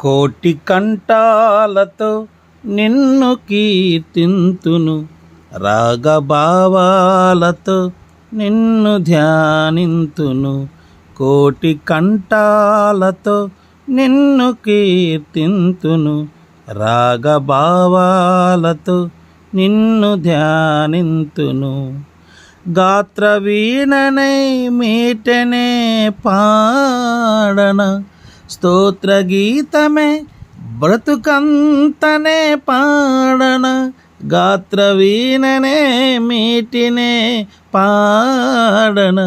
కోటి కంఠాలతో నిన్ను కీర్తింతును, రాగభావాలతో నిన్ను ధ్యానింతును. కోటి కంఠాలతో నిన్ను కీర్తింతును, రాగభావాలతో నిన్ను ధ్యానింతును. గాత్ర వీణనై మీటనే పాడన, స్తోత్ర గీతమే బ్రతుకంతనే పాడన. గాత్ర వీణనే మీటినే పాడన,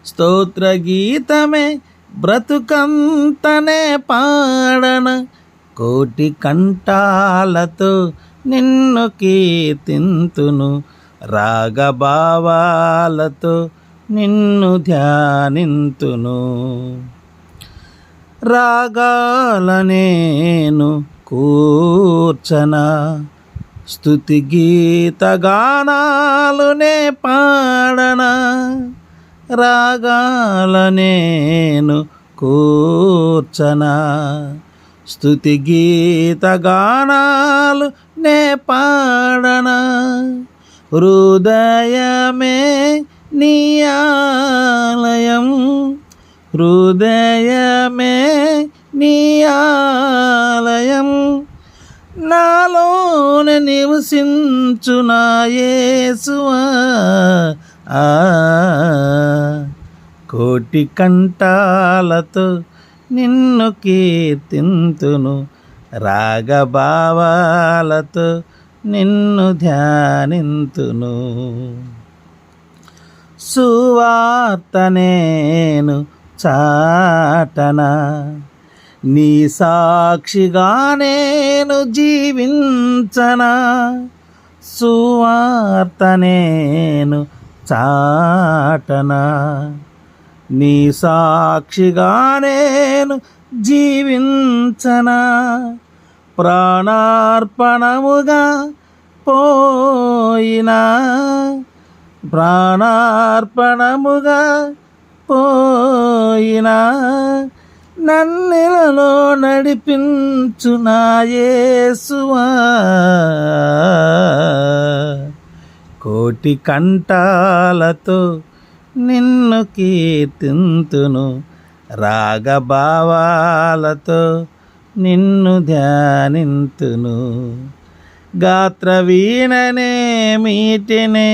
స్తోత్ర గీతమే బ్రతుకంతనే పాడన. కోటి కంఠాలతో నిన్ను కీర్తింతును, రాగభావాలతో నిన్ను ధ్యానింతును. రాగాల నేను కూర్చనా, స్తుతి గీత గానాలు నే పాడనా. రాగాల నేను కూర్చనా, స్తుతి గీత గానాలు నే పాడనా. హృదయమే నీ ఆలయం, హృదయమే నీ ఆలయం, నాలోన నివసించు నా యేసువా. కోటి కంఠాలతో నిన్ను కీర్తింతును, రాగభావాలతో నిన్ను ధ్యానింతును. సువార్త నేను చాటనా, నీ సాక్షిగా నేను జీవించనా. సువార్త నేను చాటనా, నీ సాక్షిగా నేను జీవించనా. ప్రాణార్పణముగా పోయినా, ప్రాణార్పణముగా పోయినా, నన్నిలలో నడిపించు నా యేసువా. కోటి కంఠాలతో నిన్ను కీర్తింతును, రాగభావాలతో నిన్ను ధ్యానింతును. గాత్ర వీణనే మీటినే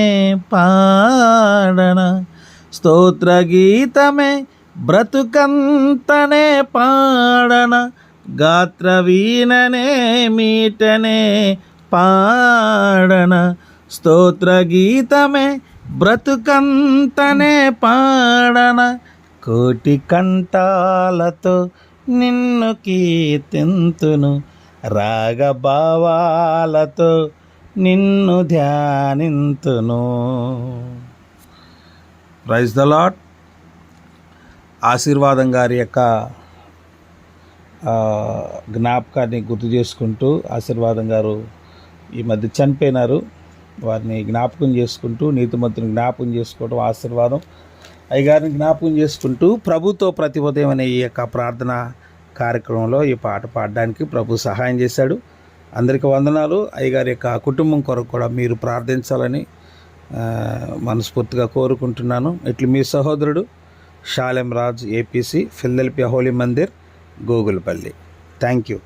పాడన, స్తోత్ర గీతమే బ్రతుకంతనే పాడన. గాత్ర వీణనే మీటనే పాడన, స్తోత్ర గీతమే బ్రతుకంతనే పాడన. కోటి కంఠాలతో నిన్ను కీర్తింతును, రాగభావాలతో నిన్ను ధ్యానింతును. Praise the lord. ఆశీర్వాదం గారి యొక్క జ్ఞాపకాన్ని గుర్తు చేసుకుంటూ, ఆశీర్వాదం గారు ఈ మధ్య చనిపోయినారు, వారిని జ్ఞాపకం చేసుకుంటూ, నీతిమంతుని జ్ఞాపకం చేసుకోవడం ఆశీర్వాదం. అయ్యగారిని జ్ఞాపకం చేసుకుంటూ ప్రభుతో ప్రతి ఉదయం అనే ఈ యొక్క ప్రార్థన కార్యక్రమంలో ఈ పాట పాడడానికి ప్రభు సహాయం చేశాడు. అందరికీ వందనాలు. అయ్యగారి యొక్క కుటుంబం కొరకు కూడా మీరు ప్రార్థించాలని మనస్ఫూర్తిగా కోరుకుంటున్నాను. ఇట్లు మీ సహోదరుడు Shalem Raj, APC, Philadelphia holy Mandir, Gogulapalli. Thank you.